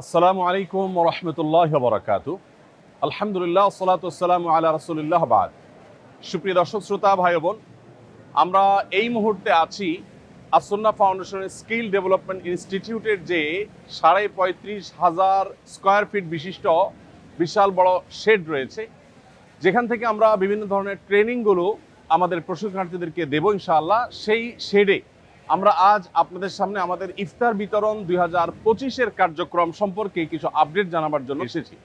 আসসালামু আলাইকুম ওয়া রাহমাতুল্লাহি ওয়া বারাকাতুহু। আলহামদুলিল্লাহ ওয়াসসালাতু ওয়াসসালামু আলা রাসূলিল্লাহ বাদ। সুপ্রিয় দর্শক শ্রোতা ভাই বোন, আমরা এই মুহূর্তে আছি আসন্না ফাউন্ডেশনের স্কিল ডেভেলপমেন্ট ইনস্টিটিউটের যে 35,500 স্কয়ার ফিট বিশিষ্ট বিশাল বড় শেড রয়েছে, যেখান থেকে আমরা বিভিন্ন ধরনের ট্রেনিংগুলো আমাদের প্রশিক্ষণার্থীদেরকে দেব ইনশাআল্লাহ। সেই শেডে আমরা আজ আপনাদের সামনে আমাদের ইফতার বিতরণ 2025-এর কার্যক্রম সম্পর্কে কিছু আপডেট জানাবার জন্য এসেছি।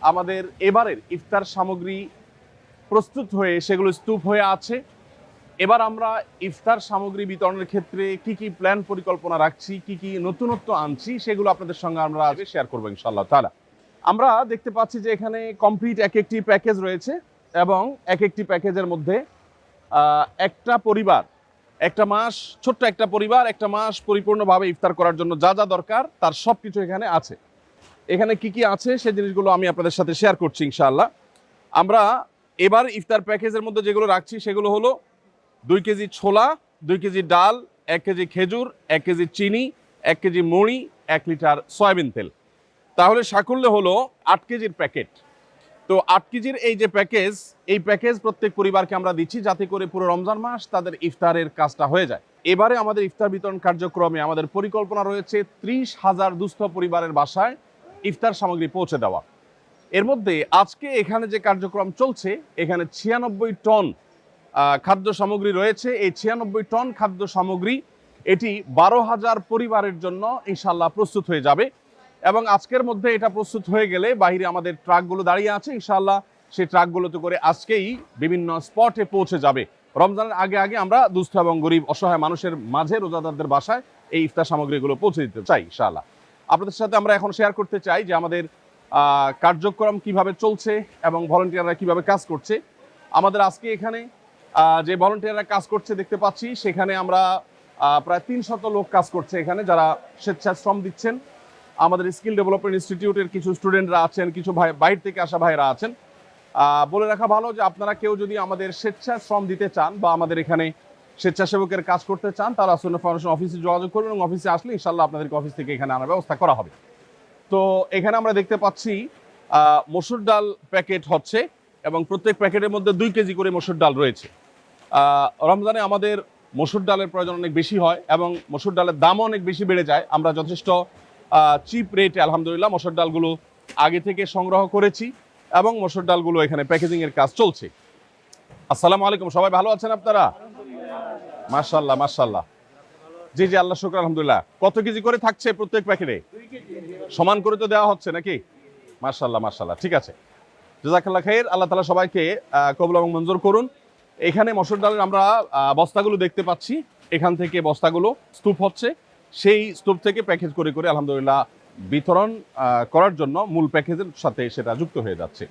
আমাদের এবারের ইফতার সামগ্রী প্রস্তুত হয়ে সেগুলো স্তূপ হয়ে আছে। এবার আমরা ইফতার সামগ্রী বিতরণের ক্ষেত্রে কি কি প্ল্যান পরিকল্পনা রাখছি, কি কি নতুনত্ব আনছি, সেগুলো আপনাদের সঙ্গে আমরা আগে শেয়ার করবো ইনশাআল্লাহ তাআলা। আমরা দেখতে পাচ্ছি যে এখানে কমপ্লিট এক একটি প্যাকেজ রয়েছে এবং এক একটি প্যাকেজের মধ্যে একটা পরিবার, একটা মাস, ছোট্ট একটা পরিবার একটা মাস পরিপূর্ণভাবে ইফতার করার জন্য যা যা দরকার তার সব কিছু এখানে আছে। এখানে কি কি আছে সেই জিনিসগুলো আমি আপনাদের সাথে শেয়ার করছি ইনশাআল্লাহ। আমরা এবার ইফতার প্যাকেজের মধ্যে যেগুলো রাখছি সেগুলো হলো 2 কেজি ছোলা, 2 কেজি ডাল, 1 কেজি খেজুর, 1 কেজি চিনি, 1 কেজি মুড়ি, 1 লিটার সয়াবিন তেল। তাহলে সাকুল্যে হলো 8 কেজির প্যাকেট। তো 8 কেজির এই যে প্যাকেজ, এই প্যাকেজ প্রত্যেক পরিবারকে আমরা দিচ্ছি যাতে করে পুরো রমজান মাস তাদের ইফতারের কাজটা হয়ে যায়। এবারে আমাদের ইফতার বিতরণ কার্যক্রমে আমাদের পরিকল্পনা রয়েছে 30,000 দুস্থ পরিবারের বাসায় ইফতার সামগ্রী পৌঁছে দেওয়া। এর মধ্যে আজকে এখানে যে কার্যক্রম চলছে, এখানে 96 টন খাদ্য সামগ্রী রয়েছে। এই 96 টন খাদ্য সামগ্রী এটি 12,000 পরিবারের জন্য ইনশাল্লাহ প্রস্তুত হয়ে যাবে এবং আজকের মধ্যে এটা প্রস্তুত হয়ে গেলে বাইরে আমাদের ট্রাকগুলো দাঁড়িয়ে আছে, ইনশাআল্লাহ সেই ট্রাকগুলোতে করে আজকেই বিভিন্ন স্পটে পৌঁছে যাবে। রমজানের আগে আগে আমরা দুস্থ এবং গরিব অসহায় মানুষের মাঝে, রোজাদারদের বাসায় এই ইফতার সামগ্রীগুলো পৌঁছে দিতে চাই ইনশাআল্লাহ। আপনাদের সাথে আমরা এখন শেয়ার করতে চাই যে আমাদের কার্যক্রম কিভাবে চলছে এবং ভলান্টিয়াররা কিভাবে কাজ করছে। আমাদের আজকে এখানে যে ভলান্টিয়াররা কাজ করছে দেখতে পাচ্ছি, সেখানে আমরা প্রায় 300 লোক কাজ করছে এখানে, যারা স্বেচ্ছায় শ্রম দিচ্ছেন। আমাদের স্কিল ডেভেলপমেন্ট ইনস্টিটিউটের কিছু স্টুডেন্টরা আছেন, কিছু বাইরে থেকে আসা ভাইরা আছেন। বলে রাখা ভালো যে আপনারা কেউ যদি আমাদের স্বেচ্ছায় শ্রম দিতে চান বা আমাদের এখানে স্বেচ্ছাসেবকের কাজ করতে চান, তারা আসন্না ফাউন্ডেশন অফিসে যোগাযোগ করবেন এবং অফিসে আসলে ইনশাআল্লাহ আপনাদেরকে অফিস থেকে এখানে আনার ব্যবস্থা করা হবে। তো এখানে আমরা দেখতে পাচ্ছি মসুর ডাল প্যাকেট হচ্ছে এবং প্রত্যেক প্যাকেটের মধ্যে 2 কেজি করে মসুর ডাল রয়েছে। রমজানে আমাদের মসুর ডালের প্রয়োজন অনেক বেশি হয় এবং মসুর ডালের দামও অনেক বেশি বেড়ে যায়। আমরা যথেষ্ট চিপ রেটে আলহামদুলিল্লাহ মসুর ডালগুলো আগে থেকে সংগ্রহ করেছি এবং মসুর ডালগুলো এখানে প্যাকেজিংয়ের কাজ চলছে। আসসালামু আলাইকুম, সবাই ভালো আছেন আপনারা? মাশাআল্লাহ মাশাআল্লাহ। জি জি, আল্লাহ শুকর, আলহামদুলিল্লাহ। কত কেজি করে থাকছে প্রত্যেক প্যাকেটে? 2 কেজি। সমান করে তো দেওয়া হচ্ছে নাকি? মাশাআল্লাহ মাশাআল্লাহ, ঠিক আছে। জাযাকাল্লাহ খাইর। আল্লাহ তাআলা সবাইকে কবুল এবং মঞ্জুর করুন। এখানে মসুর ডালের আমরা বস্তাগুলো দেখতে পাচ্ছি, এখান থেকে বস্তাগুলো স্তূপ হচ্ছে, সেই স্তূপ থেকে প্যাকেজ করে করে আলহামদুলিল্লাহ বিতরণ করার জন্য মূল প্যাকেজের সাথে সেটা যুক্ত হয়ে যাচ্ছে।